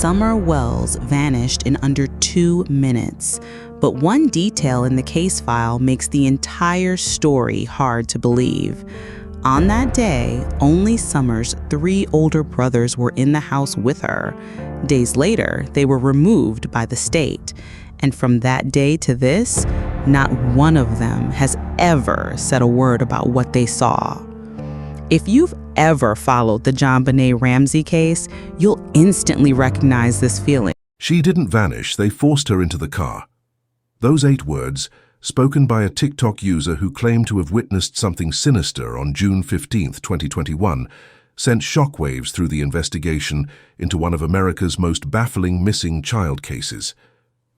Summer Wells vanished in under 2 minutes. But one detail in the case file makes the entire story hard to believe. On that day, only Summer's 3 older brothers were in the house with her. Days later, they were removed by the state. And from that day to this, not one of them has ever said a word about what they saw. If you've ever followed the JonBenet Ramsey case, you'll instantly recognize this feeling. She didn't vanish, they forced her into the car. Those 8 words, spoken by a TikTok user who claimed to have witnessed something sinister on June 15, 2021, sent shockwaves through the investigation into one of America's most baffling missing child cases.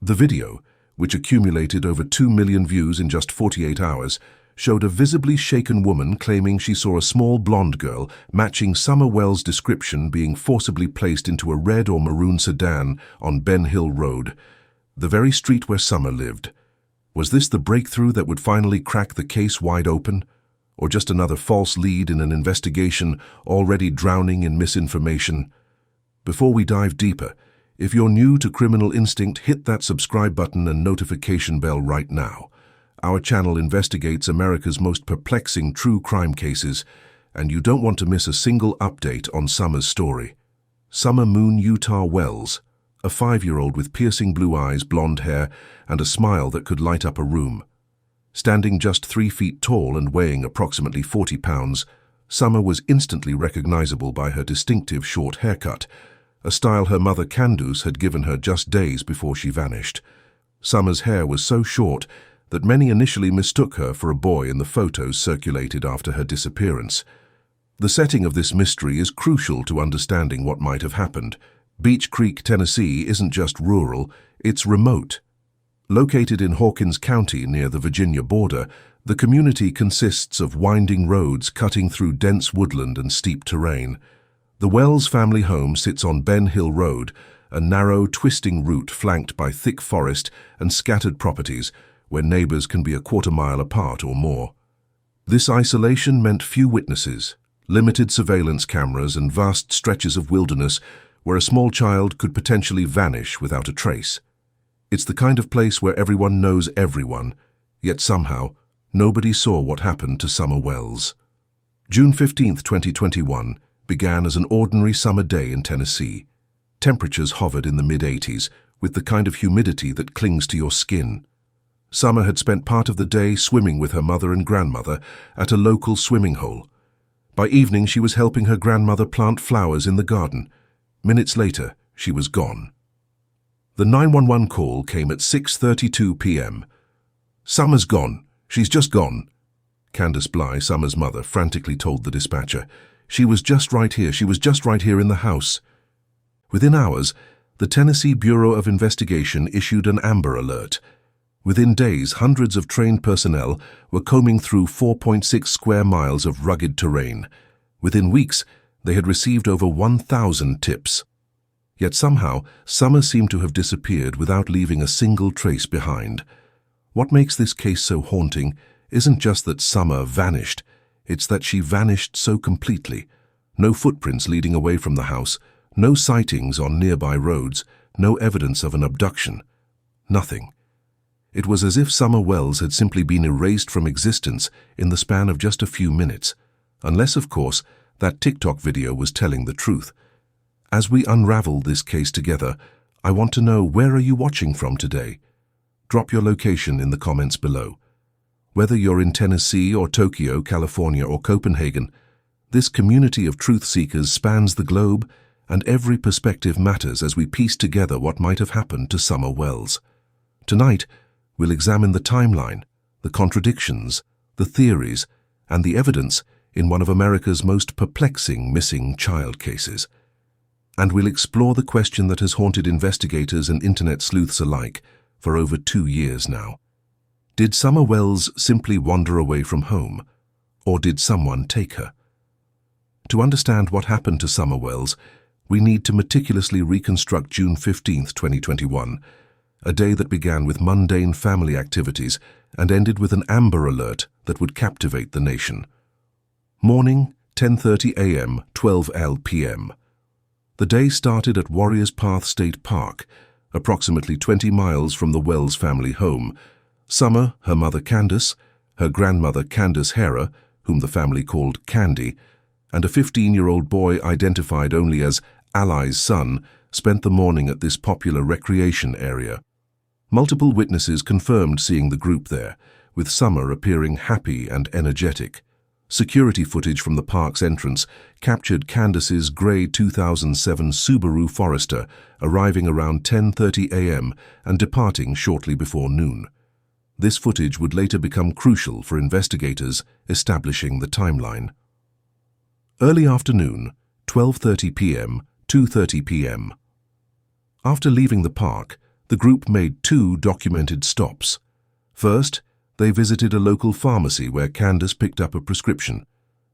The video, which accumulated over 2 million views in just 48 hours, showed a visibly shaken woman claiming she saw a small blonde girl matching Summer Wells' description being forcibly placed into a red or maroon sedan on Ben Hill Road, the very street where Summer lived. Was this the breakthrough that would finally crack the case wide open? Or just another false lead in an investigation already drowning in misinformation? Before we dive deeper, if you're new to Criminal Instinct, hit that subscribe button and notification bell right now. Our channel investigates America's most perplexing true crime cases, and you don't want to miss a single update on Summer's story. Summer Moon Utah Wells, a 5-year-old with piercing blue eyes, blonde hair, and a smile that could light up a room. Standing just 3 feet tall and weighing approximately 40 pounds, Summer was instantly recognizable by her distinctive short haircut, a style her mother Candace had given her just days before she vanished. Summer's hair was so short that many initially mistook her for a boy in the photos circulated after her disappearance. The setting of this mystery is crucial to understanding what might have happened. Beech Creek, Tennessee isn't just rural, it's remote. Located in Hawkins County near the Virginia border, the community consists of winding roads cutting through dense woodland and steep terrain. The Wells family home sits on Ben Hill Road, a narrow, twisting route flanked by thick forest and scattered properties where neighbors can be a quarter-mile apart or more. This isolation meant few witnesses, limited surveillance cameras, and vast stretches of wilderness where a small child could potentially vanish without a trace. It's the kind of place where everyone knows everyone, yet somehow nobody saw what happened to Summer Wells. June 15, 2021, began as an ordinary summer day in Tennessee. Temperatures hovered in the mid-80s, with the kind of humidity that clings to your skin. Summer had spent part of the day swimming with her mother and grandmother at a local swimming hole. By evening, she was helping her grandmother plant flowers in the garden. Minutes later, she was gone. The 911 call came at 6:32 p.m. "Summer's gone. She's just gone." Candace Bly, Summer's mother, frantically told the dispatcher. "She was just right here. She was just right here in the house." Within hours, the Tennessee Bureau of Investigation issued an Amber Alert. Within days, hundreds of trained personnel were combing through 4.6 square miles of rugged terrain. Within weeks, they had received over 1,000 tips. Yet somehow, Summer seemed to have disappeared without leaving a single trace behind. What makes this case so haunting isn't just that Summer vanished, it's that she vanished so completely. No footprints leading away from the house, no sightings on nearby roads, no evidence of an abduction. Nothing. It was as if Summer Wells had simply been erased from existence in the span of just a few minutes, unless, of course, that TikTok video was telling the truth. As we unravel this case together, I want to know, where are you watching from today? Drop your location in the comments below. Whether you're in Tennessee or Tokyo, California or Copenhagen, this community of truth seekers spans the globe, and every perspective matters as we piece together what might have happened to Summer Wells. Tonight, we'll examine the timeline, the contradictions, the theories, and the evidence in one of America's most perplexing missing child cases. And we'll explore the question that has haunted investigators and internet sleuths alike for over 2 years now. Did Summer Wells simply wander away from home, or did someone take her? To understand what happened to Summer Wells, we need to meticulously reconstruct June 15, 2021, a day that began with mundane family activities and ended with an Amber Alert that would captivate the nation. Morning, 10:30 a.m., 12 p.m. The day started at Warriors Path State Park, approximately 20 miles from the Wells family home. Summer, her mother Candace, her grandmother Candace Hera, whom the family called Candy, and a 15-year-old boy identified only as Ally's son, spent the morning at this popular recreation area. Multiple witnesses confirmed seeing the group there, with Summer appearing happy and energetic. Security footage from the park's entrance captured Candace's grey 2007 Subaru Forester arriving around 10:30 a.m. and departing shortly before noon. This footage would later become crucial for investigators establishing the timeline. Early afternoon, 12:30 p.m., 2:30 p.m. After leaving the park, the group made two documented stops. First, they visited a local pharmacy where Candace picked up a prescription.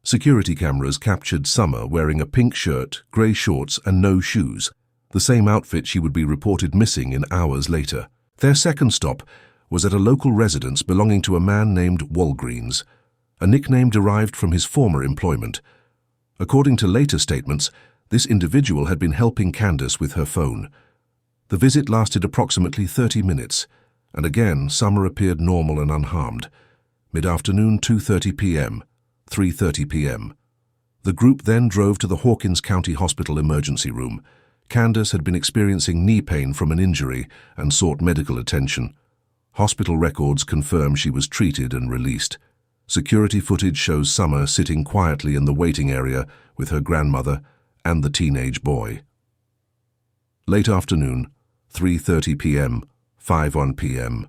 Security cameras captured Summer wearing a pink shirt, grey shorts and no shoes, the same outfit she would be reported missing in hours later. Their second stop was at a local residence belonging to a man named Walgreens, a nickname derived from his former employment. According to later statements, this individual had been helping Candace with her phone. The visit lasted approximately 30 minutes, and again Summer appeared normal and unharmed. Mid-afternoon, 2:30 p.m., 3:30 p.m. The group then drove to the Hawkins County Hospital emergency room. Candace had been experiencing knee pain from an injury and sought medical attention. Hospital records confirm she was treated and released. Security footage shows Summer sitting quietly in the waiting area with her grandmother and the teenage boy. Late afternoon, 3:30 p.m., 5:01 p.m.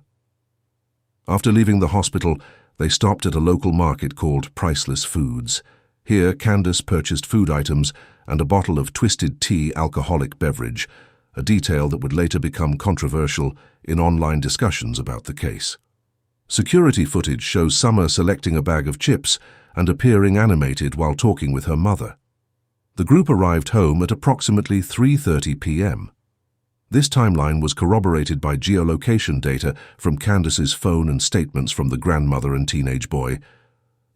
After leaving the hospital, they stopped at a local market called Priceless Foods. Here, Candace purchased food items and a bottle of Twisted Tea alcoholic beverage, a detail that would later become controversial in online discussions about the case. Security footage shows Summer selecting a bag of chips and appearing animated while talking with her mother. The group arrived home at approximately 3:30 p.m. This timeline was corroborated by geolocation data from Candace's phone and statements from the grandmother and teenage boy.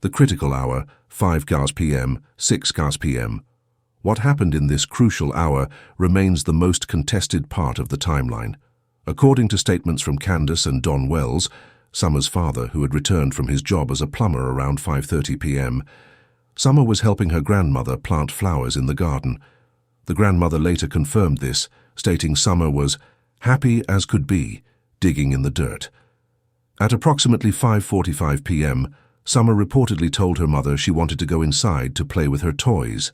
The critical hour, 5:00 p.m., 6:00 p.m. What happened in this crucial hour remains the most contested part of the timeline. According to statements from Candace and Don Wells, Summer's father, who had returned from his job as a plumber around 5:30 p.m., Summer was helping her grandmother plant flowers in the garden. The grandmother later confirmed this, stating Summer was happy as could be, digging in the dirt. At approximately 5:45 p.m., Summer reportedly told her mother she wanted to go inside to play with her toys.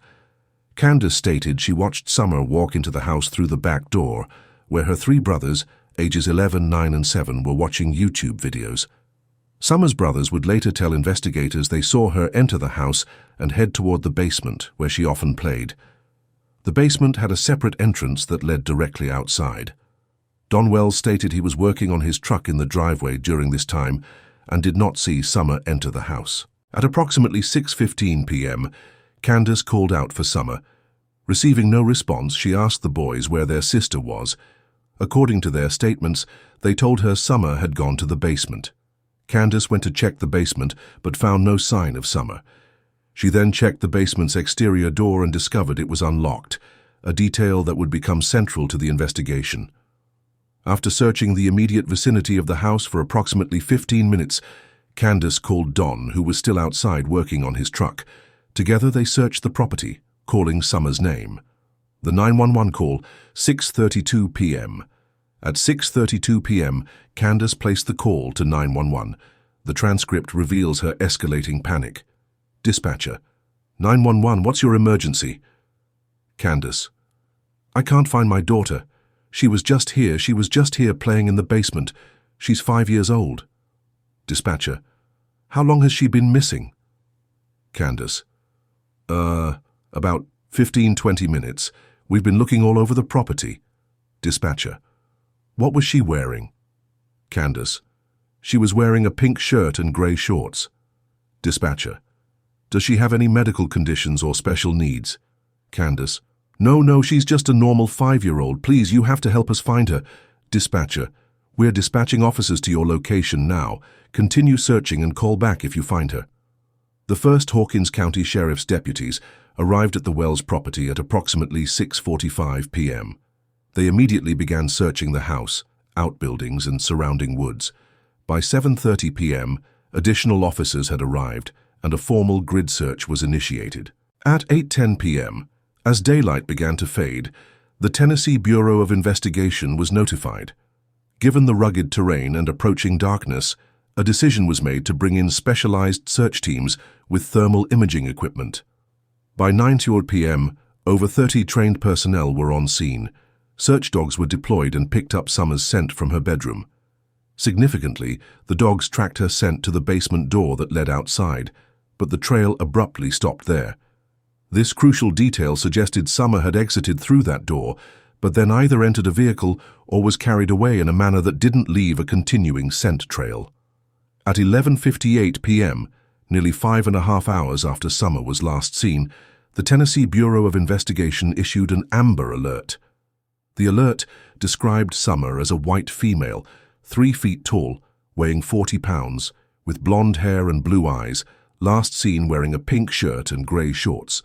Candace stated she watched Summer walk into the house through the back door, where her three brothers, ages 11, 9, and 7, were watching YouTube videos. Summer's brothers would later tell investigators they saw her enter the house and head toward the basement, where she often played. The basement had a separate entrance that led directly outside. Don Wells stated he was working on his truck in the driveway during this time and did not see Summer enter the house. At approximately 6:15 p.m., Candace called out for Summer. Receiving no response, she asked the boys where their sister was. According to their statements, they told her Summer had gone to the basement. Candace went to check the basement but found no sign of Summer. She then checked the basement's exterior door and discovered it was unlocked, a detail that would become central to the investigation. After searching the immediate vicinity of the house for approximately 15 minutes, Candace called Don, who was still outside working on his truck. Together they searched the property, calling Summer's name. The 911 call, 6:32 p.m. At 6:32 p.m., Candace placed the call to 911. The transcript reveals her escalating panic. Dispatcher: 911, what's your emergency? Candace: I can't find my daughter. She was just here playing in the basement. She's 5 years old. Dispatcher: how long has she been missing? Candace: about 15-20 minutes. We've been looking all over the property. Dispatcher: what was she wearing? Candace: she was wearing a pink shirt and grey shorts. Dispatcher: does she have any medical conditions or special needs? Candace: No, she's just a normal 5-year-old. Please, you have to help us find her. Dispatcher: we're dispatching officers to your location now. Continue searching and call back if you find her. The first Hawkins County Sheriff's deputies arrived at the Wells property at approximately 6:45 p.m. They immediately began searching the house, outbuildings, and surrounding woods. By 7:30 p.m., additional officers had arrived, and a formal grid search was initiated. At 8:10 p.m., as daylight began to fade, the Tennessee Bureau of Investigation was notified. Given the rugged terrain and approaching darkness, a decision was made to bring in specialized search teams with thermal imaging equipment. By 9:00 p.m., over 30 trained personnel were on scene. Search dogs were deployed and picked up Summer's scent from her bedroom. Significantly, the dogs tracked her scent to the basement door that led outside, but the trail abruptly stopped there. This crucial detail suggested Summer had exited through that door, but then either entered a vehicle or was carried away in a manner that didn't leave a continuing scent trail. At 11:58 p.m., nearly 5.5 hours after Summer was last seen, the Tennessee Bureau of Investigation issued an Amber Alert. The alert described Summer as a white female, 3 feet tall, weighing 40 pounds, with blonde hair and blue eyes, last seen wearing a pink shirt and grey shorts.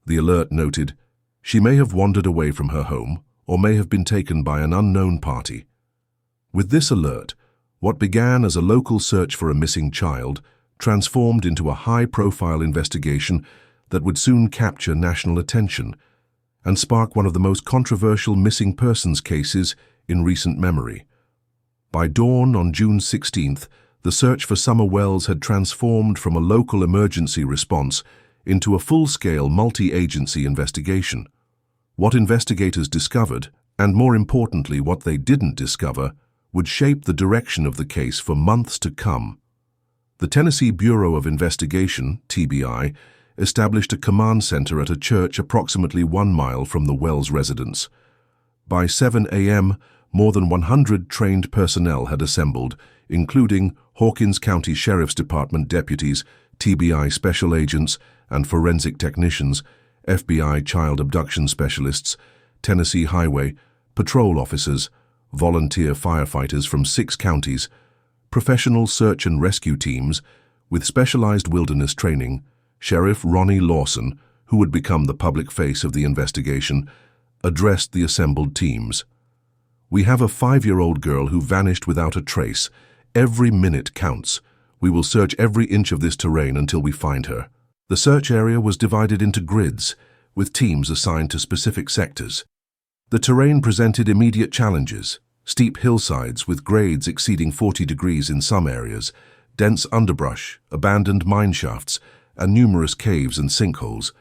The alert noted, "She may have wandered away from her home or may have been taken by an unknown party." With this alert, what began as a local search for a missing child transformed into a high-profile investigation that would soon capture national attention and spark one of the most controversial missing persons cases in recent memory. By dawn on June 16th, the search for Summer Wells had transformed from a local emergency response into a full-scale multi-agency investigation. What investigators discovered, and more importantly what they didn't discover, would shape the direction of the case for months to come. The Tennessee Bureau of Investigation, TBI, established a command center at a church approximately 1 mile from the Wells residence. By 7 a.m., more than 100 trained personnel had assembled, including Hawkins County Sheriff's Department deputies, TBI special agents and forensic technicians, FBI child abduction specialists, Tennessee Highway, patrol officers, volunteer firefighters from 6 counties, professional search and rescue teams with specialized wilderness training. Sheriff Ronnie Lawson, who would become the public face of the investigation, addressed the assembled teams. "We have a 5-year-old girl who vanished without a trace. Every minute counts. We will search every inch of this terrain until we find her." The search area was divided into grids, with teams assigned to specific sectors. The terrain presented immediate challenges: steep hillsides with grades exceeding 40 degrees in some areas, dense underbrush, abandoned mine shafts, and numerous caves and sinkholes.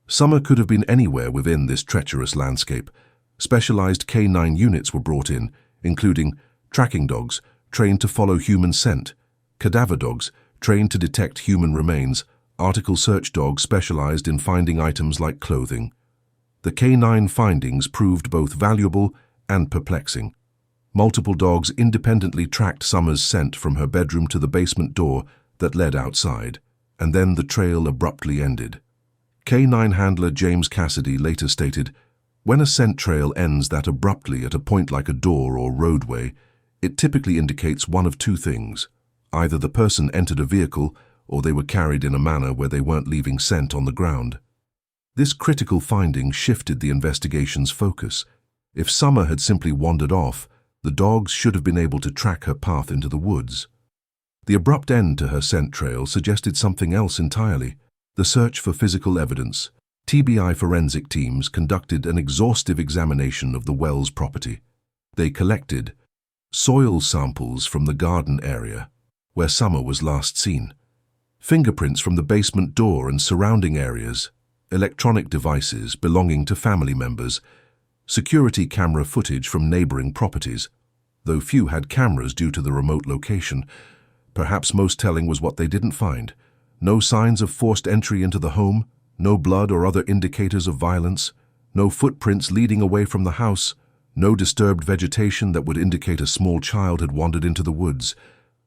Summer could have been anywhere within this treacherous landscape. Specialized K-9 units were brought in, including tracking dogs trained to follow human scent, cadaver dogs trained to detect human remains, article search dogs specialized in finding items like clothing. The K-9 findings proved both valuable and perplexing. Multiple dogs independently tracked Summer's scent from her bedroom to the basement door that led outside, and then the trail abruptly ended. K-9 handler James Cassidy later stated, "When a scent trail ends that abruptly at a point like a door or roadway, it typically indicates one of 2 things. Either the person entered a vehicle or they were carried in a manner where they weren't leaving scent on the ground." This critical finding shifted the investigation's focus. If Summer had simply wandered off, the dogs should have been able to track her path into the woods. The abrupt end to her scent trail suggested something else entirely: the search for physical evidence. TBI forensic teams conducted an exhaustive examination of the Wells property. They collected soil samples from the garden area, where Summer was last seen, fingerprints from the basement door and surrounding areas, electronic devices belonging to family members, security camera footage from neighboring properties, though few had cameras due to the remote location. Perhaps most telling was what they didn't find: no signs of forced entry into the home, no blood or other indicators of violence, no footprints leading away from the house, no disturbed vegetation that would indicate a small child had wandered into the woods,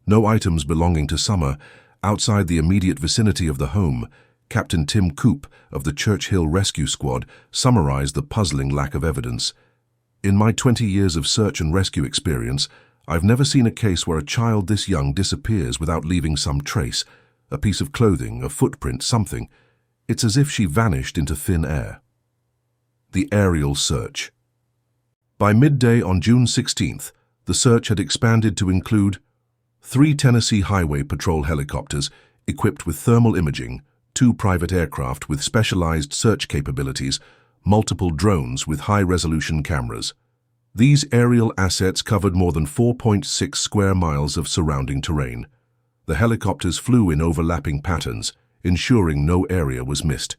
no items belonging to Summer outside the immediate vicinity of the home. Captain Tim Coop of the Church Hill Rescue Squad summarized the puzzling lack of evidence. "In my 20 years of search and rescue experience, I've never seen a case where a child this young disappears without leaving some trace. a piece of clothing, a footprint, something. It's as if she vanished into thin air. The aerial search. By midday on June 16th, the search had expanded to include 3 Tennessee Highway Patrol helicopters equipped with thermal imaging, 2 private aircraft with specialized search capabilities, multiple drones with high-resolution cameras. These aerial assets covered more than 4.6 square miles of surrounding terrain. The helicopters flew in overlapping patterns, ensuring no area was missed.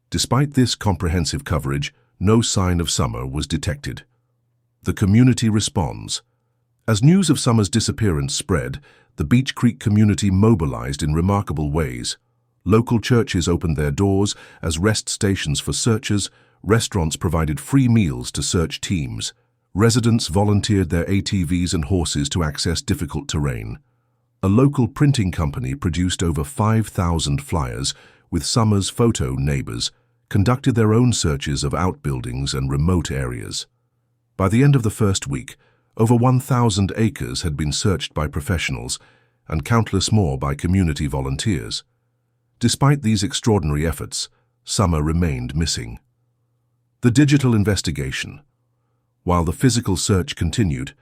Despite this comprehensive coverage, no sign of Summer was detected. The community responds. As news of Summer's disappearance spread, the Beach Creek community mobilized in remarkable ways. Local churches opened their doors as rest stations for searchers, restaurants provided free meals to search teams. Residents volunteered their ATVs and horses to access difficult terrain. A local printing company produced over 5,000 flyers with Summer's photo neighbors, conducted their own searches of outbuildings and remote areas. By the end of the first week, over 1,000 acres had been searched by professionals and countless more by community volunteers. Despite these extraordinary efforts, Summer remained missing. The digital investigation. While the physical search continued,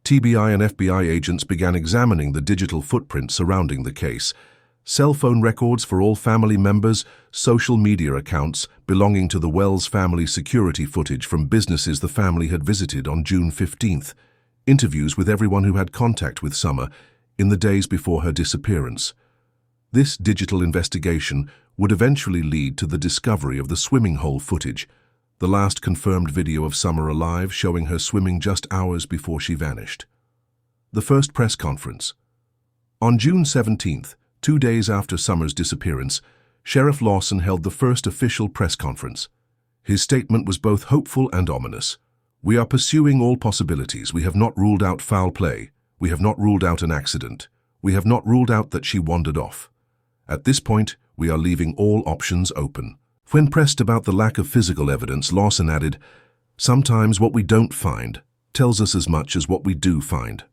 TBI and FBI agents began examining the digital footprint surrounding the case. Cell phone records for all family members, social media accounts belonging to the Wells family, security footage from businesses the family had visited on June 15th, interviews with everyone who had contact with Summer in the days before her disappearance. This digital investigation would eventually lead to the discovery of the swimming hole footage, the last confirmed video of Summer alive showing her swimming just hours before she vanished. The first press conference. On June 17th, 2 days after Summer's disappearance, Sheriff Lawson held the first official press conference. His statement was both hopeful and ominous. "We are pursuing all possibilities. We have not ruled out foul play. We have not ruled out an accident. We have not ruled out that she wandered off. At this point, we are leaving all options open." When pressed about the lack of physical evidence, Lawson added, "Sometimes what we don't find tells us as much as what we do find."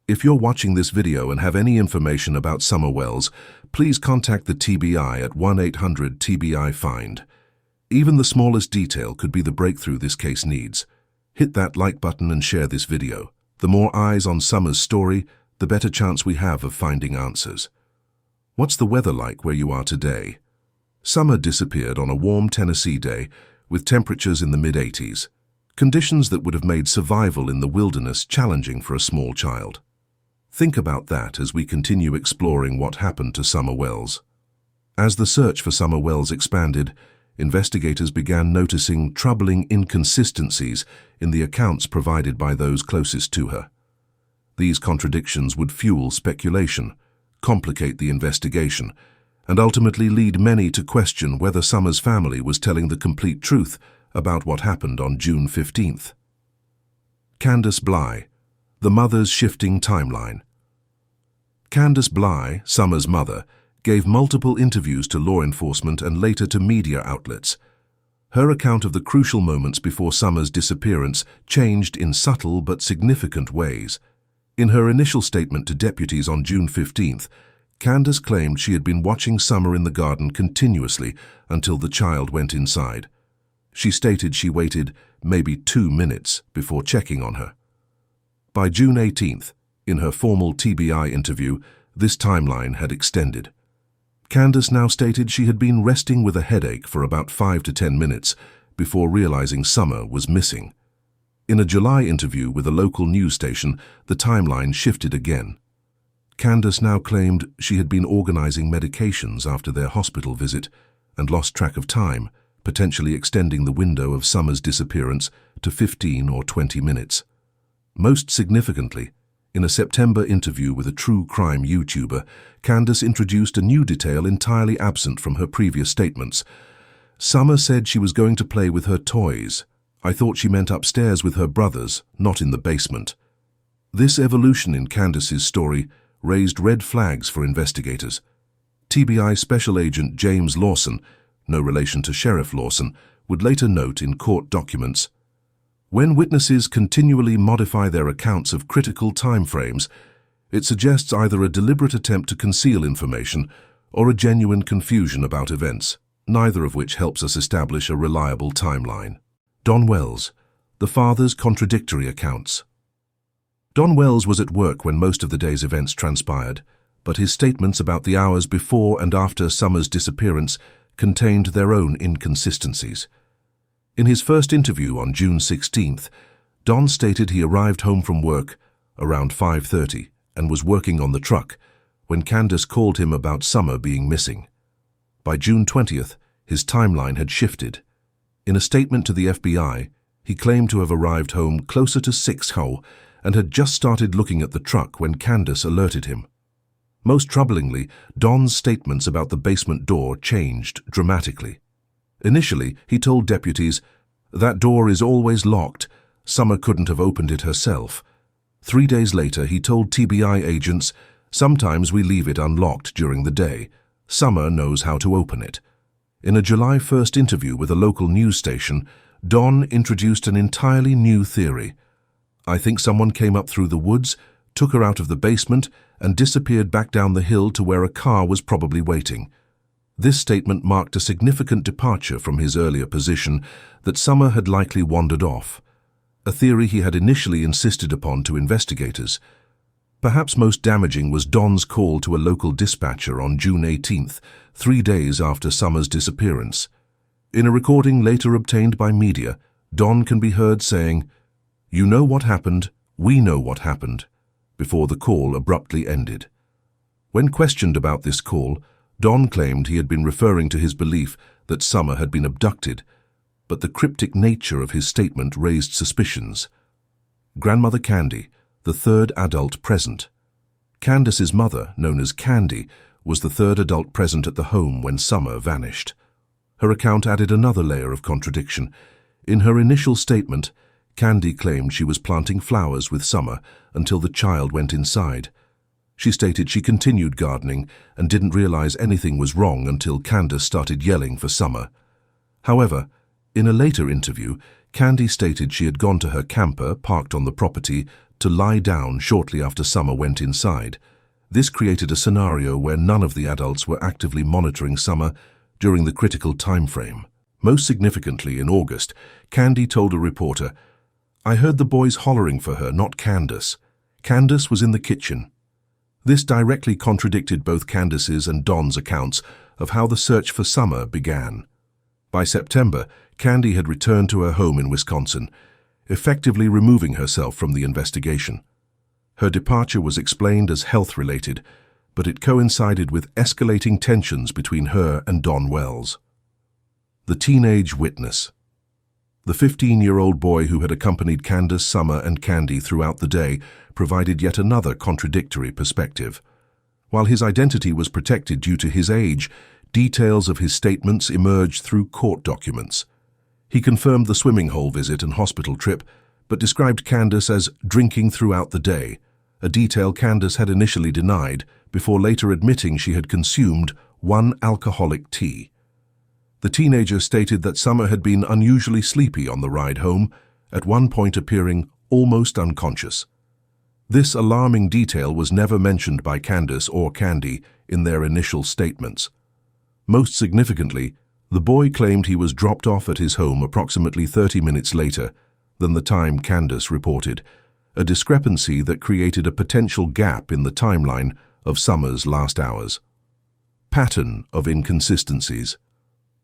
If you're watching this video and have any information about Summer Wells, please contact the TBI at 1-800-TBI-FIND. Even the smallest detail could be the breakthrough this case needs. Hit that like button and share this video. The more eyes on Summer's story, the better chance we have of finding answers. What's the weather like where you are today? Summer disappeared on a warm Tennessee day with temperatures in the mid-80s, conditions that would have made survival in the wilderness challenging for a small child. Think about that as we continue exploring what happened to Summer Wells. As the search for Summer Wells expanded, investigators began noticing troubling inconsistencies in the accounts provided by those closest to her. These contradictions would fuel speculation, complicate the investigation, and ultimately lead many to question whether Summer's family was telling the complete truth about what happened on June 15th. Candace Bly, the mother's shifting timeline. Candace Bly, Summer's mother, gave multiple interviews to law enforcement and later to media outlets. Her account of the crucial moments before Summer's disappearance changed in subtle but significant ways. In her initial statement to deputies on June 15th, Candace claimed she had been watching Summer in the garden continuously until the child went inside. She stated she waited maybe 2 minutes before checking on her. By June 18th, in her formal TBI interview, this timeline had extended. Candace now stated she had been resting with a headache for about 5 to 10 minutes before realizing Summer was missing. In a July interview with a local news station, the timeline shifted again. Candace now claimed she had been organizing medications after their hospital visit and lost track of time, potentially extending the window of Summer's disappearance to 15 or 20 minutes. Most significantly, in a September interview with a true crime YouTuber, Candace introduced a new detail entirely absent from her previous statements. Summer said she was going to play with her toys. I thought she meant upstairs with her brothers, not in the basement. This evolution in Candace's story raised red flags for investigators. TBI Special Agent James Lawson, no relation to Sheriff Lawson, would later note in court documents, "When witnesses continually modify their accounts of critical time frames, it suggests either a deliberate attempt to conceal information or a genuine confusion about events, neither of which helps us establish a reliable timeline. Don Wells, the father's contradictory accounts. Don Wells was at work when most of the day's events transpired, but his statements about the hours before and after Summer's disappearance contained their own inconsistencies. In his first interview on June 16th, Don stated he arrived home from work around 5:30 and was working on the truck when Candace called him about Summer being missing. By June 20th, his timeline had shifted. In a statement to the FBI, he claimed to have arrived home closer to 6:00 and had just started looking at the truck when Candace alerted him. Most troublingly, Don's statements about the basement door changed dramatically. Initially, he told deputies, "That door is always locked. Summer couldn't have opened it herself." 3 days later, he told TBI agents, "Sometimes we leave it unlocked during the day. Summer knows how to open it." In a July 1st interview with a local news station, Don introduced an entirely new theory. "I think someone came up through the woods, took her out of the basement, and disappeared back down the hill to where a car was probably waiting." This statement marked a significant departure from his earlier position that Summer had likely wandered off, a theory he had initially insisted upon to investigators. Perhaps most damaging was Don's call to a local dispatcher on June 18th, 3 days after Summer's disappearance. In a recording later obtained by media, Don can be heard saying, "You know what happened, we know what happened," before the call abruptly ended. When questioned about this call, Don claimed he had been referring to his belief that Summer had been abducted, but the cryptic nature of his statement raised suspicions. Grandmother Candy, the third adult present. Candace's mother, known as Candy, was the third adult present at the home when Summer vanished. Her account added another layer of contradiction. In her initial statement, Candy claimed she was planting flowers with Summer until the child went inside. She stated she continued gardening and didn't realize anything was wrong until Candace started yelling for Summer. However, in a later interview, Candy stated she had gone to her camper parked on the property to lie down shortly after Summer went inside. This created a scenario where none of the adults were actively monitoring Summer during the critical time frame. Most significantly, in August, Candy told a reporter, "I heard the boys hollering for her, not Candace. Candace was in the kitchen." This directly contradicted both Candace's and Don's accounts of how the search for Summer began. By September, Candy had returned to her home in Wisconsin, effectively removing herself from the investigation. Her departure was explained as health-related, but it coincided with escalating tensions between her and Don Wells. The teenage witness. The 15-year-old boy who had accompanied Candace, Summer, and Candy throughout the day provided yet another contradictory perspective. While his identity was protected due to his age, details of his statements emerged through court documents. He confirmed the swimming hole visit and hospital trip, but described Candace as drinking throughout the day, a detail Candace had initially denied before later admitting she had consumed 1 alcoholic tea. The teenager stated that Summer had been unusually sleepy on the ride home, at one point appearing almost unconscious. This alarming detail was never mentioned by Candace or Candy in their initial statements. Most significantly, the boy claimed he was dropped off at his home approximately 30 minutes later than the time Candace reported, a discrepancy that created a potential gap in the timeline of Summer's last hours. Pattern of inconsistencies.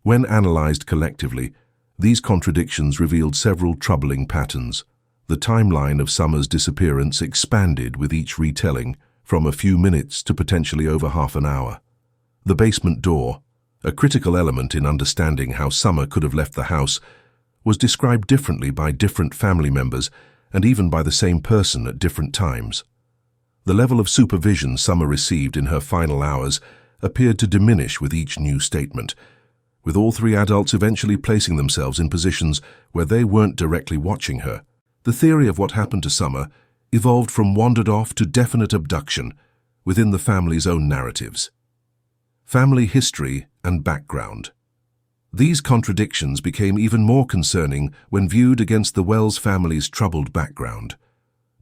When analyzed collectively, these contradictions revealed several troubling patterns. The timeline of Summer's disappearance expanded with each retelling, from a few minutes to potentially over half an hour. The basement door, a critical element in understanding how Summer could have left the house, was described differently by different family members and even by the same person at different times. The level of supervision Summer received in her final hours appeared to diminish with each new statement, with all 3 adults eventually placing themselves in positions where they weren't directly watching her. The theory of what happened to Summer evolved from wandered off to definite abduction within the family's own narratives. Family history and background. These contradictions became even more concerning when viewed against the Wells family's troubled background.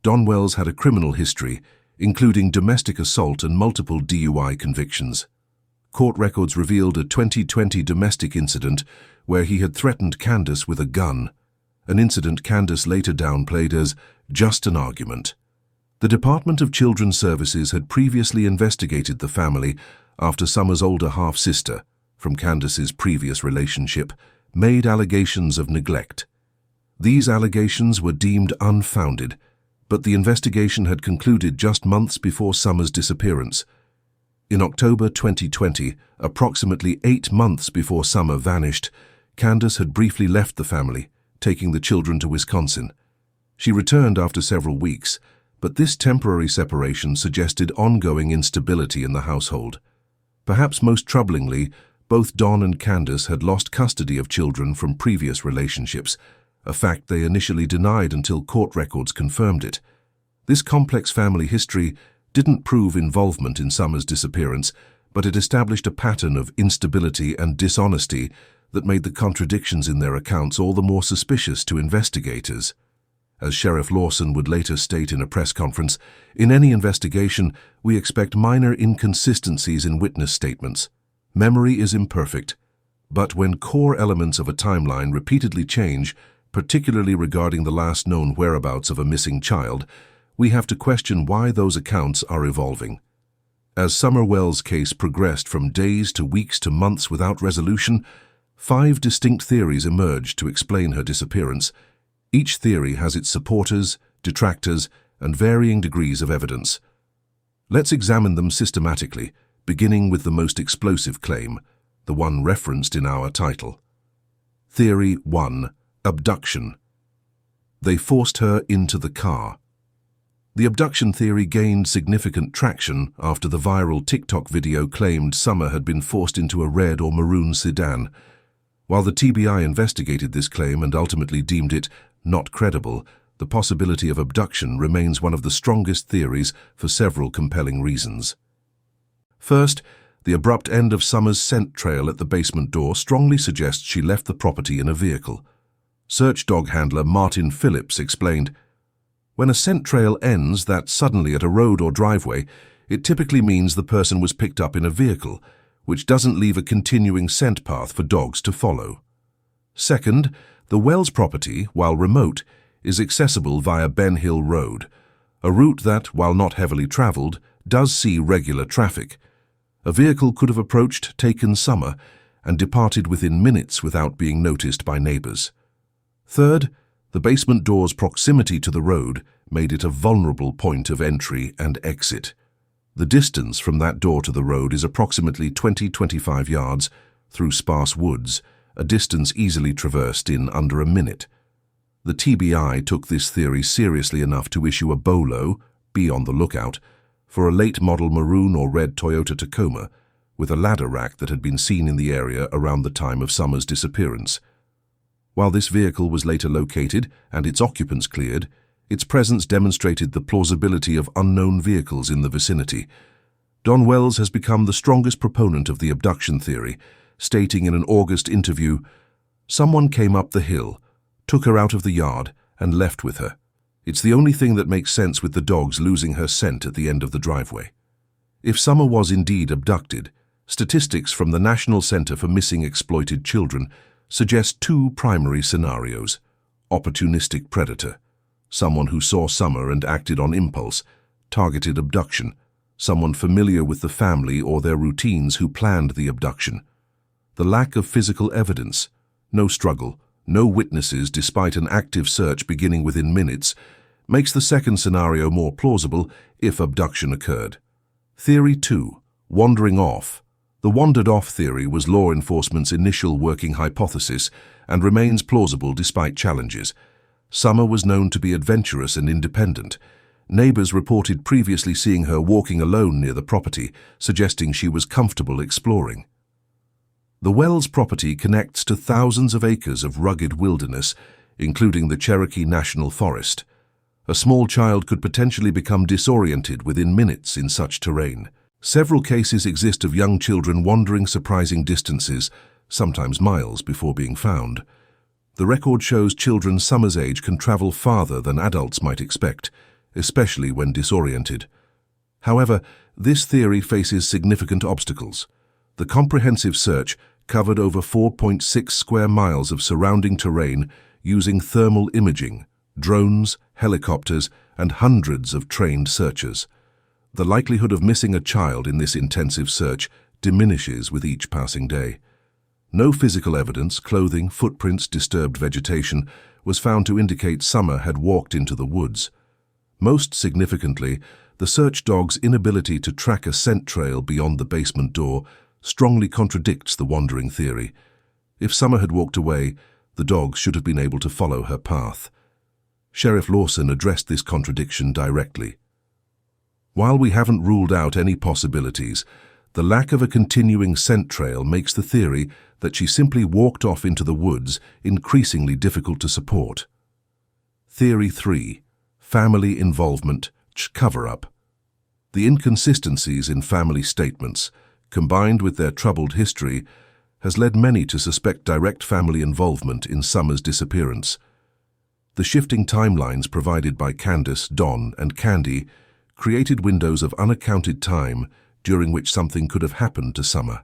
Don Wells had a criminal history, including domestic assault and multiple DUI convictions. Court records revealed a 2020 domestic incident where he had threatened Candace with a gun, an incident Candace later downplayed as just an argument. The Department of Children's Services had previously investigated the family after Summer's older half-sister, from Candace's previous relationship, made allegations of neglect. These allegations were deemed unfounded, but the investigation had concluded just months before Summer's disappearance. In October 2020, approximately 8 months before Summer vanished, Candace had briefly left the family, taking the children to Wisconsin. She returned after several weeks, but this temporary separation suggested ongoing instability in the household. Perhaps most troublingly, both Don and Candace had lost custody of children from previous relationships, a fact they initially denied until court records confirmed it. This complex family history didn't prove involvement in Summer's disappearance, but it established a pattern of instability and dishonesty that made the contradictions in their accounts all the more suspicious to investigators. As Sheriff Lawson would later state in a press conference, in any investigation, we expect minor inconsistencies in witness statements. Memory is imperfect, but when core elements of a timeline repeatedly change, particularly regarding the last known whereabouts of a missing child, we have to question why those accounts are evolving. As Summer Wells' case progressed from days to weeks to months without resolution, 5 distinct theories emerged to explain her disappearance. Each theory has its supporters, detractors, and varying degrees of evidence. Let's examine them systematically, beginning with the most explosive claim, the one referenced in our title. Theory 1. Abduction. They forced her into the car. The abduction theory gained significant traction after the viral TikTok video claimed Summer had been forced into a red or maroon sedan. While the TBI investigated this claim and ultimately deemed it not credible, the possibility of abduction remains one of the strongest theories for several compelling reasons. First, the abrupt end of Summer's scent trail at the basement door strongly suggests she left the property in a vehicle. Search dog handler Martin Phillips explained, "When a scent trail ends that suddenly at a road or driveway, it typically means the person was picked up in a vehicle, which doesn't leave a continuing scent path for dogs to follow." Second, the Wells property, while remote, is accessible via Ben Hill Road, a route that, while not heavily traveled, does see regular traffic. A vehicle could have approached, taken Summer, and departed within minutes without being noticed by neighbors. Third, the basement door's proximity to the road made it a vulnerable point of entry and exit. The distance from that door to the road is approximately 20-25 yards through sparse woods, a distance easily traversed in under a minute. The TBI took this theory seriously enough to issue a BOLO, be on the lookout, for a late-model maroon or red Toyota Tacoma with a ladder rack that had been seen in the area around the time of Summer's disappearance. While this vehicle was later located and its occupants cleared, its presence demonstrated the plausibility of unknown vehicles in the vicinity. Don Wells has become the strongest proponent of the abduction theory, stating in an August interview, "Someone came up the hill, took her out of the yard, and left with her. It's the only thing that makes sense with the dogs losing her scent at the end of the driveway." If Summer was indeed abducted, statistics from the National Center for Missing Exploited Children suggest 2 primary scenarios. Opportunistic predator, someone who saw Summer and acted on impulse; targeted abduction, someone familiar with the family or their routines who planned the abduction. The lack of physical evidence, no struggle, no witnesses despite an active search beginning within minutes, makes the second scenario more plausible if abduction occurred. Theory 2. Wandering off. The wandered-off theory was law enforcement's initial working hypothesis and remains plausible despite challenges. Summer was known to be adventurous and independent. Neighbors reported previously seeing her walking alone near the property, suggesting she was comfortable exploring. The Wells property connects to thousands of acres of rugged wilderness, including the Cherokee National Forest. A small child could potentially become disoriented within minutes in such terrain. Several cases exist of young children wandering surprising distances, sometimes miles, before being found. The record shows children Summer's age can travel farther than adults might expect, especially when disoriented. However, this theory faces significant obstacles. The comprehensive search covered over 4.6 square miles of surrounding terrain using thermal imaging, drones, helicopters, and hundreds of trained searchers. The likelihood of missing a child in this intensive search diminishes with each passing day. No physical evidence, clothing, footprints, disturbed vegetation, was found to indicate Summer had walked into the woods. Most significantly, the search dog's inability to track a scent trail beyond the basement door strongly contradicts the wandering theory. If Summer had walked away, the dog should have been able to follow her path. Sheriff Lawson addressed this contradiction directly. While we haven't ruled out any possibilities, the lack of a continuing scent trail makes the theory that she simply walked off into the woods increasingly difficult to support. Theory 3. Family involvement, cover-up. The inconsistencies in family statements, combined with their troubled history, has led many to suspect direct family involvement in Summer's disappearance. The shifting timelines provided by Candace, Don, and Candy created windows of unaccounted time during which something could have happened to Summer.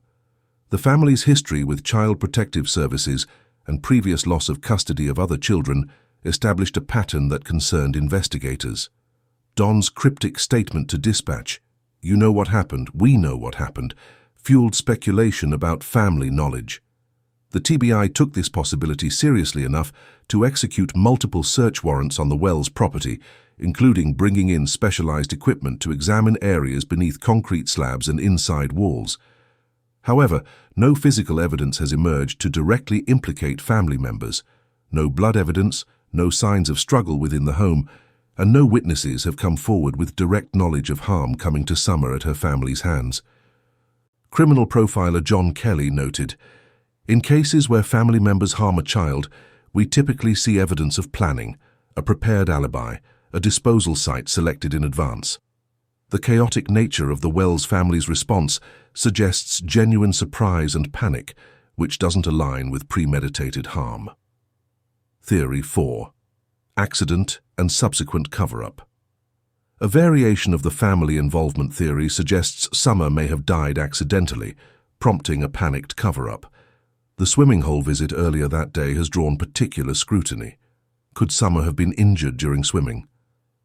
The family's history with Child Protective Services and previous loss of custody of other children established a pattern that concerned investigators. Don's cryptic statement to dispatch, "You know what happened, we know what happened," fueled speculation about family knowledge. The TBI took this possibility seriously enough to execute multiple search warrants on the Wells property, including bringing in specialized equipment to examine areas beneath concrete slabs and inside walls. However, no physical evidence has emerged to directly implicate family members. No blood evidence, no signs of struggle within the home, and no witnesses have come forward with direct knowledge of harm coming to Summer at her family's hands. Criminal profiler John Kelly noted, "In cases where family members harm a child, we typically see evidence of planning, a prepared alibi, a disposal site selected in advance. The chaotic nature of the Wells family's response suggests genuine surprise and panic, which doesn't align with premeditated harm." Theory 4. Accident and subsequent cover-up. A variation of the family involvement theory suggests Summer may have died accidentally, prompting a panicked cover-up. The swimming hole visit earlier that day has drawn particular scrutiny. Could Summer have been injured during swimming?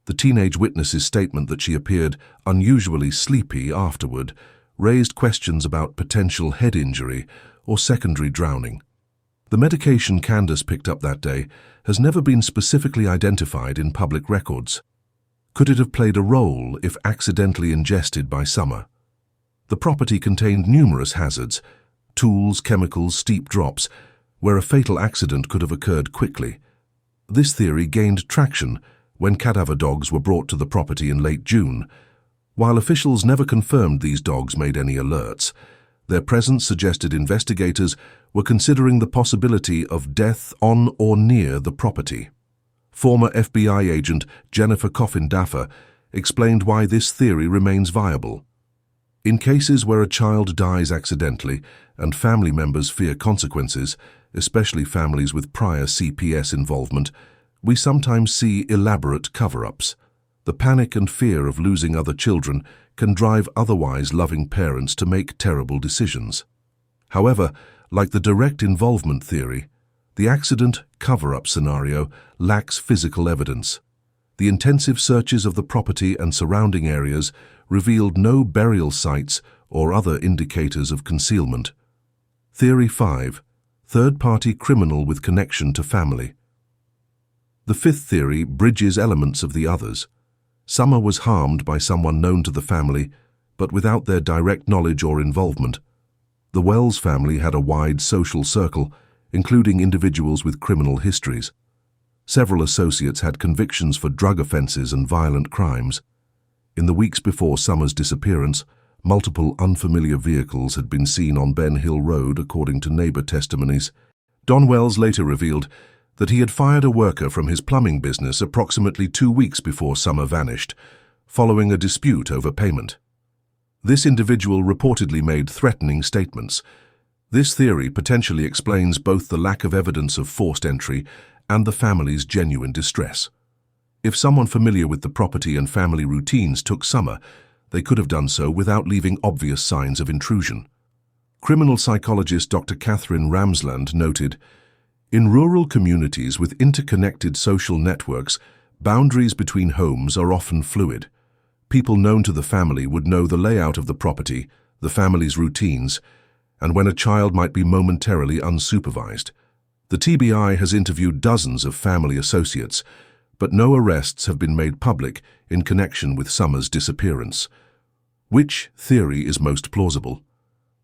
The teenage witness's statement that she appeared unusually sleepy afterward raised questions about potential head injury or secondary drowning. The medication Candace picked up that day has never been specifically identified in public records. Could it have played a role if accidentally ingested by Summer? The property contained numerous hazards, tools, chemicals, steep drops, where a fatal accident could have occurred quickly. This theory gained traction when cadaver dogs were brought to the property in late June. While officials never confirmed these dogs made any alerts, their presence suggested investigators were considering the possibility of death on or near the property. Former FBI agent Jennifer Coffin-Daffer explained why this theory remains viable. In cases where a child dies accidentally and family members fear consequences, especially families with prior CPS involvement, we sometimes see elaborate cover-ups. The panic and fear of losing other children can drive otherwise loving parents to make terrible decisions. However, like the direct involvement theory, the accident cover-up scenario lacks physical evidence. The intensive searches of the property and surrounding areas revealed no burial sites or other indicators of concealment. Theory 5. Third-party criminal with connection to family. The fifth theory bridges elements of the others. Summer was harmed by someone known to the family, but without their direct knowledge or involvement. The Wells family had a wide social circle, including individuals with criminal histories. Several associates had convictions for drug offenses and violent crimes. In the weeks before Summer's disappearance, multiple unfamiliar vehicles had been seen on Ben Hill Road, according to neighbor testimonies. Don Wells later revealed that he had fired a worker from his plumbing business approximately 2 weeks before Summer vanished, following a dispute over payment. This individual reportedly made threatening statements. This theory potentially explains both the lack of evidence of forced entry and the family's genuine distress. If someone familiar with the property and family routines took Summer, they could have done so without leaving obvious signs of intrusion. Criminal psychologist Dr. Catherine Ramsland noted, "In rural communities with interconnected social networks, boundaries between homes are often fluid. People known to the family would know the layout of the property, the family's routines, and when a child might be momentarily unsupervised. The TBI has interviewed dozens of family associates, but no arrests have been made public in connection with Summer's disappearance. Which theory is most plausible?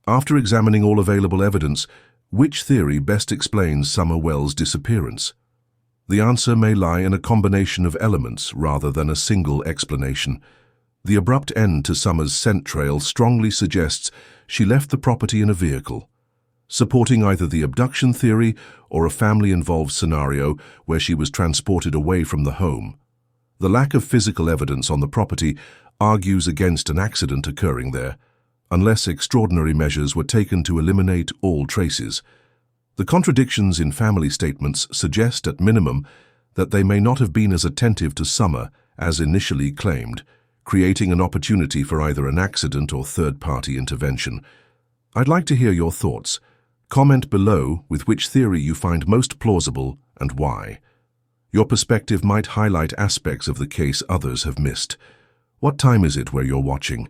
After examining all available evidence, which theory best explains Summer Wells' disappearance? The answer may lie in a combination of elements rather than a single explanation. The abrupt end to Summer's scent trail strongly suggests she left the property in a vehicle, supporting either the abduction theory or a family-involved scenario where she was transported away from the home. The lack of physical evidence on the property argues against an accident occurring there, unless extraordinary measures were taken to eliminate all traces. The contradictions in family statements suggest at minimum that they may not have been as attentive to Summer as initially claimed, creating an opportunity for either an accident or third-party intervention. I'd like to hear your thoughts. Comment below with which theory you find most plausible and why. Your perspective might highlight aspects of the case others have missed. What time is it where you're watching?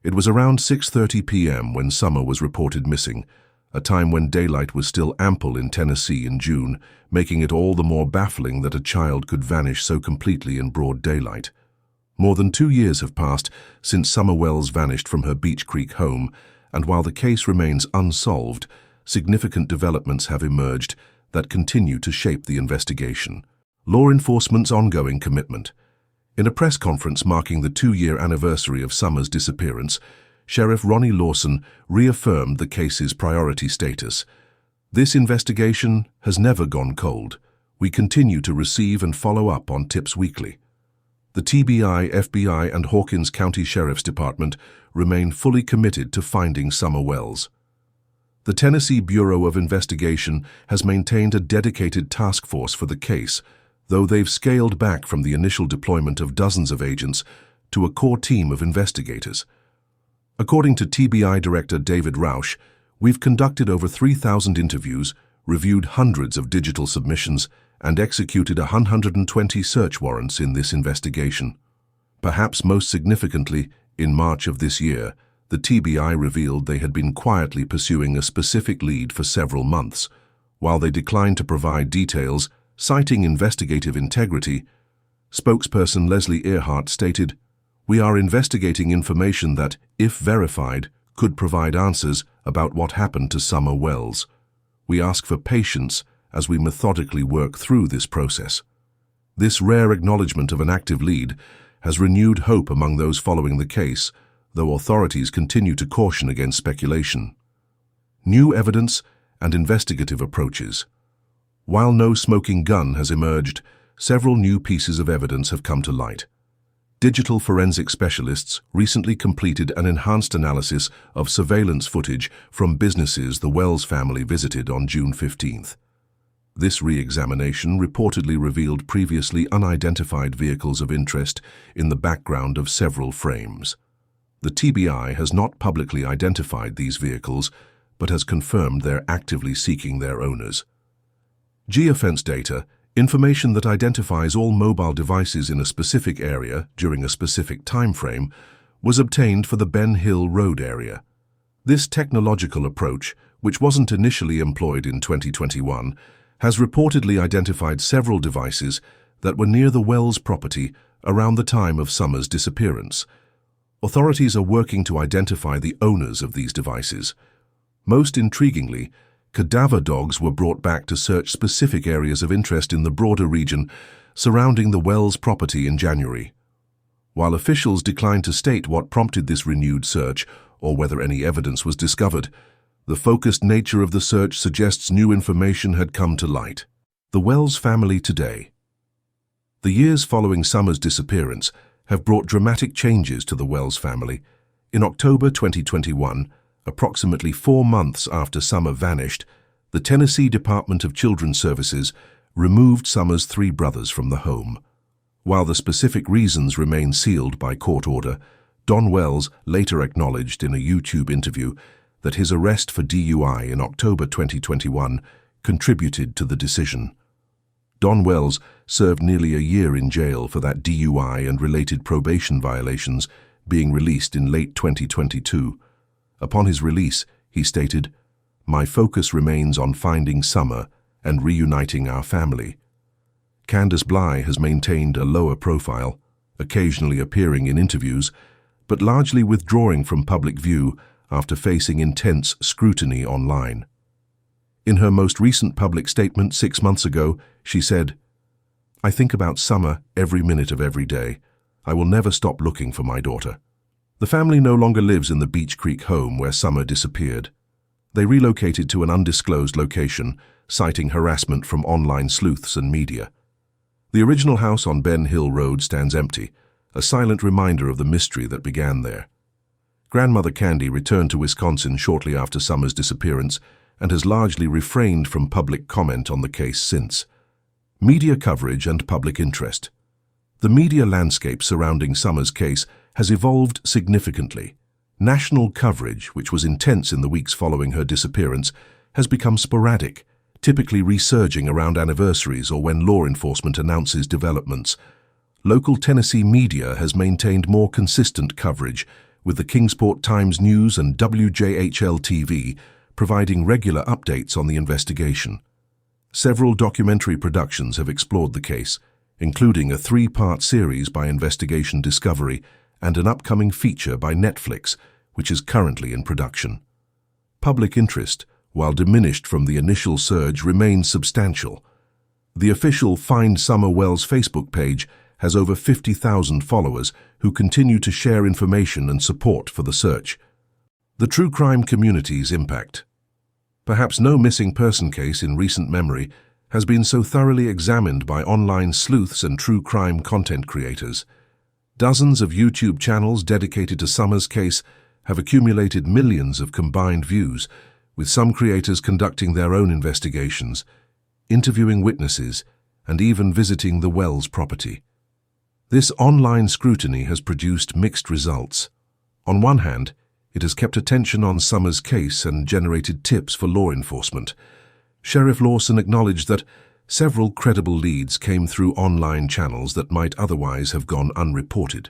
It was around 6:30 p.m. when Summer was reported missing, a time when daylight was still ample in Tennessee in June, making it all the more baffling that a child could vanish so completely in broad daylight. More than 2 years have passed since Summer Wells vanished from her Beech Creek home, and while the case remains unsolved, significant developments have emerged that continue to shape the investigation. Law enforcement's ongoing commitment. In a press conference marking the 2-year anniversary of Summer's disappearance, Sheriff Ronnie Lawson reaffirmed the case's priority status. "This investigation has never gone cold. We continue to receive and follow up on tips weekly." The TBI, FBI, and Hawkins County Sheriff's Department remain fully committed to finding Summer Wells. The Tennessee Bureau of Investigation has maintained a dedicated task force for the case, though they've scaled back from the initial deployment of dozens of agents to a core team of investigators. According to TBI Director David Rausch, we've conducted over 3,000 interviews, reviewed hundreds of digital submissions, and executed 120 search warrants in this investigation. Perhaps most significantly, in March of this year, the TBI revealed they had been quietly pursuing a specific lead for several months. While they declined to provide details, citing investigative integrity, spokesperson Leslie Earhart stated, "We are investigating information that, if verified, could provide answers about what happened to Summer Wells. We ask for patience as we methodically work through this process." This rare acknowledgement of an active lead has renewed hope among those following the case, though authorities continue to caution against speculation. New evidence and investigative approaches. While no smoking gun has emerged, several new pieces of evidence have come to light. Digital forensic specialists recently completed an enhanced analysis of surveillance footage from businesses the Wells family visited on June 15th. This re-examination reportedly revealed previously unidentified vehicles of interest in the background of several frames. The TBI has not publicly identified these vehicles, but has confirmed they're actively seeking their owners. Geofence data, information that identifies all mobile devices in a specific area during a specific time frame, was obtained for the Ben Hill Road area. This technological approach, which wasn't initially employed in 2021, has reportedly identified several devices that were near the Wells property around the time of Summer's disappearance. Authorities are working to identify the owners of these devices. Most intriguingly, cadaver dogs were brought back to search specific areas of interest in the broader region surrounding the Wells property in January. While officials declined to state what prompted this renewed search or whether any evidence was discovered, the focused nature of the search suggests new information had come to light. The Wells family today. The years following Summer's disappearance have brought dramatic changes to the Wells family. In October 2021, approximately 4 months after Summer vanished, the Tennessee Department of Children's Services removed Summer's 3 brothers from the home. While the specific reasons remain sealed by court order, Don Wells later acknowledged in a YouTube interview that his arrest for DUI in October 2021 contributed to the decision. Don Wells served nearly a year in jail for that DUI and related probation violations, being released in late 2022. Upon his release, he stated, "My focus remains on finding Summer and reuniting our family." Candace Bly has maintained a lower profile, occasionally appearing in interviews, but largely withdrawing from public view after facing intense scrutiny online. In her most recent public statement 6 months ago, she said, "I think about Summer every minute of every day. I will never stop looking for my daughter." The family no longer lives in the Beach Creek home where Summer disappeared. They relocated to an undisclosed location, citing harassment from online sleuths and media. The original house on Ben Hill Road stands empty, a silent reminder of the mystery that began there. Grandmother Candy returned to Wisconsin shortly after Summer's disappearance and has largely refrained from public comment on the case since. Media coverage and public interest. The media landscape surrounding Summer's case has evolved significantly. National coverage, which was intense in the weeks following her disappearance, has become sporadic, typically resurging around anniversaries or when law enforcement announces developments. Local Tennessee media has maintained more consistent coverage, with the Kingsport Times-News and WJHL-TV providing regular updates on the investigation. Several documentary productions have explored the case, including a 3-part series by Investigation Discovery and an upcoming feature by Netflix, which is currently in production. Public interest, while diminished from the initial surge, remains substantial. The official Find Summer Wells Facebook page has over 50,000 followers who continue to share information and support for the search. The true crime community's impact. Perhaps no missing person case in recent memory has been so thoroughly examined by online sleuths and true crime content creators. Dozens of YouTube channels dedicated to Summer's case have accumulated millions of combined views, with some creators conducting their own investigations, interviewing witnesses, and even visiting the Wells property. This online scrutiny has produced mixed results. On one hand, it has kept attention on Summer's case and generated tips for law enforcement. Sheriff Lawson acknowledged that several credible leads came through online channels that might otherwise have gone unreported.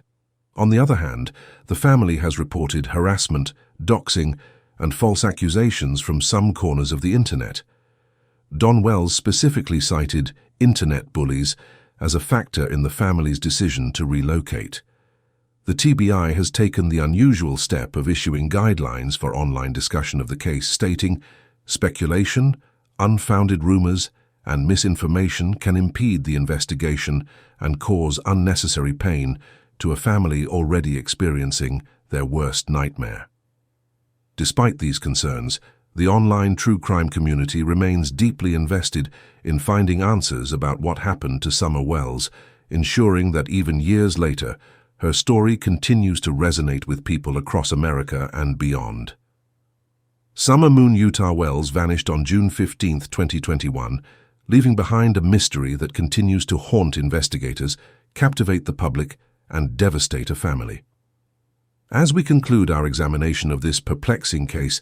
On the other hand, the family has reported harassment, doxing, and false accusations from some corners of the internet. Don Wells specifically cited internet bullies as a factor in the family's decision to relocate. The TBI has taken the unusual step of issuing guidelines for online discussion of the case, stating, "Speculation, unfounded rumors, and misinformation can impede the investigation and cause unnecessary pain to a family already experiencing their worst nightmare." Despite these concerns, the online true crime community remains deeply invested in finding answers about what happened to Summer Wells, ensuring that even years later, her story continues to resonate with people across America and beyond. Summer Moon Utah Wells vanished on June 15, 2021, leaving behind a mystery that continues to haunt investigators, captivate the public, and devastate a family. As we conclude our examination of this perplexing case,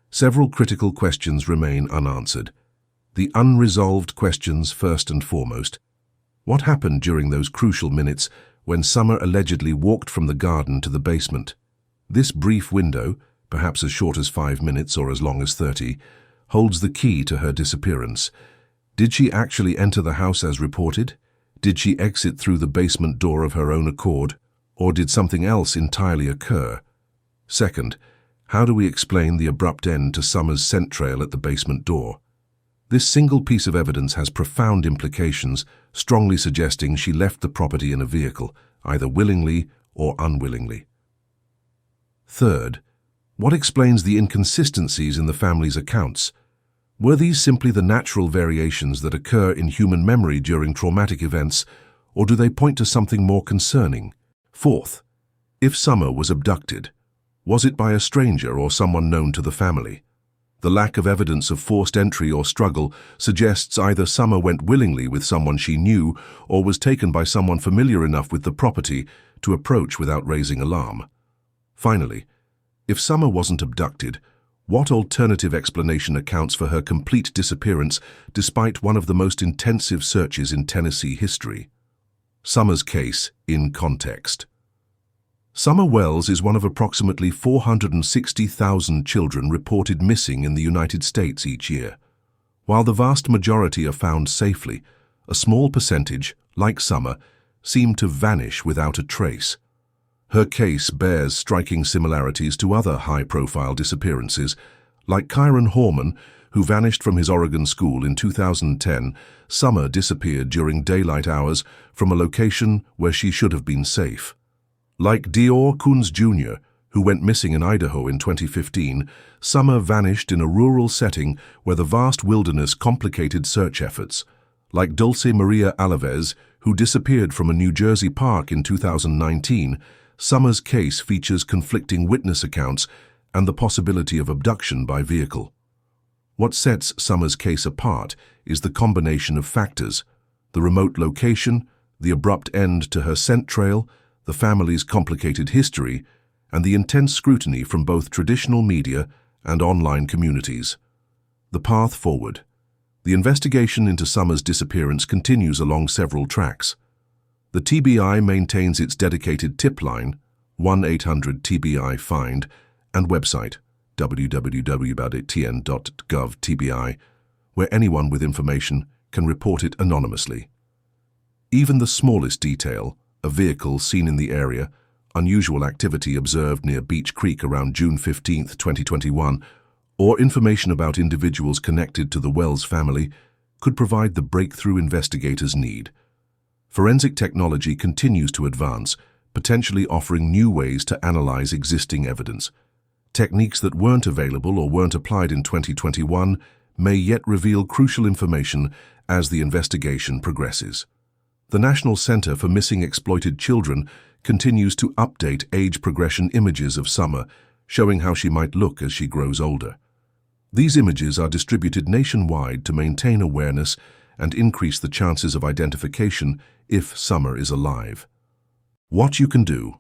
several critical questions remain unanswered. The unresolved questions first and foremost. What happened during those crucial minutes when Summer allegedly walked from the garden to the basement? This brief window, perhaps as short as 5 minutes or as long as 30, holds the key to her disappearance. Did she actually enter the house as reported? Did she exit through the basement door of her own accord? Or did something else entirely occur? Second, how do we explain the abrupt end to Summer's scent trail at the basement door? This single piece of evidence has profound implications, strongly suggesting she left the property in a vehicle, either willingly or unwillingly. Third, what explains the inconsistencies in the family's accounts? Were these simply the natural variations that occur in human memory during traumatic events, or do they point to something more concerning? Fourth, if Summer was abducted, was it by a stranger or someone known to the family? The lack of evidence of forced entry or struggle suggests either Summer went willingly with someone she knew or was taken by someone familiar enough with the property to approach without raising alarm. Finally, if Summer wasn't abducted, What alternative explanation accounts for her complete disappearance despite one of the most intensive searches in Tennessee history? Summer's case in context. Summer Wells is one of approximately 460,000 children reported missing in the United States each year. While the vast majority are found safely, a small percentage, like Summer, seem to vanish without a trace. Her case bears striking similarities to other high-profile disappearances. Like Kyron Horman, who vanished from his Oregon school in 2010, Summer disappeared during daylight hours from a location where she should have been safe. Like Dior Kunz Jr., who went missing in Idaho in 2015, Summer vanished in a rural setting where the vast wilderness complicated search efforts. Like Dulce Maria Alaves, who disappeared from a New Jersey park in 2019, Summer's case features conflicting witness accounts and the possibility of abduction by vehicle. What sets Summer's case apart is the combination of factors: the remote location, the abrupt end to her scent trail, the family's complicated history, and the intense scrutiny from both traditional media and online communities. The path forward. The investigation into Summer's disappearance continues along several tracks. The TBI maintains its dedicated tip line, 1-800-TBI-FIND, and website, www.tn.gov/TBI, where anyone with information can report it anonymously. Even the smallest detail, a vehicle seen in the area, unusual activity observed near Beach Creek around June 15, 2021, or information about individuals connected to the Wells family, could provide the breakthrough investigators need. Forensic technology continues to advance, potentially offering new ways to analyze existing evidence. Techniques that weren't available or weren't applied in 2021 may yet reveal crucial information as the investigation progresses. The National Center for Missing Exploited Children continues to update age progression images of Summer, showing how she might look as she grows older. These images are distributed nationwide to maintain awareness and increase the chances of identification if Summer is alive. What you can do.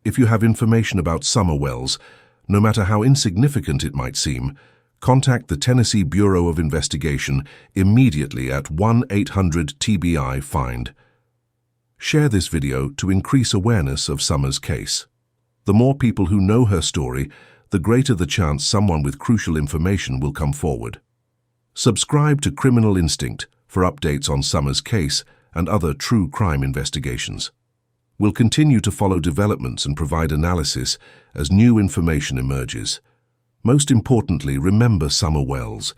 If you have information about Summer Wells, no matter how insignificant it might seem, contact the Tennessee Bureau of Investigation immediately at 1-800-TBI-FIND. Share this video to increase awareness of Summer's case. The more people who know her story, the greater the chance someone with crucial information will come forward. Subscribe to Criminal Instinct for updates on Summer's case and other true crime investigations. We'll continue to follow developments and provide analysis as new information emerges. Most importantly, remember Summer Wells.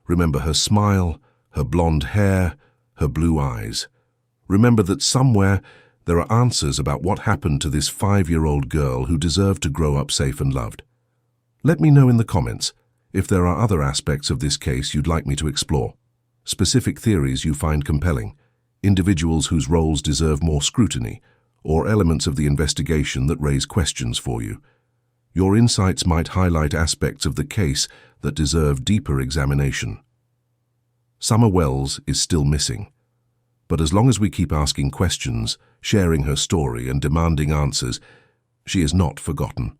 Remember her smile, her blonde hair, her blue eyes. Remember that somewhere there are answers about what happened to this 5-year-old girl who deserved to grow up safe and loved. Let me know in the comments if there are other aspects of this case you'd like me to explore, specific theories you find compelling, individuals whose roles deserve more scrutiny, or elements of the investigation that raise questions for you. Your insights might highlight aspects of the case that deserve deeper examination. Summer Wells is still missing, but as long as we keep asking questions, sharing her story, and demanding answers, she is not forgotten.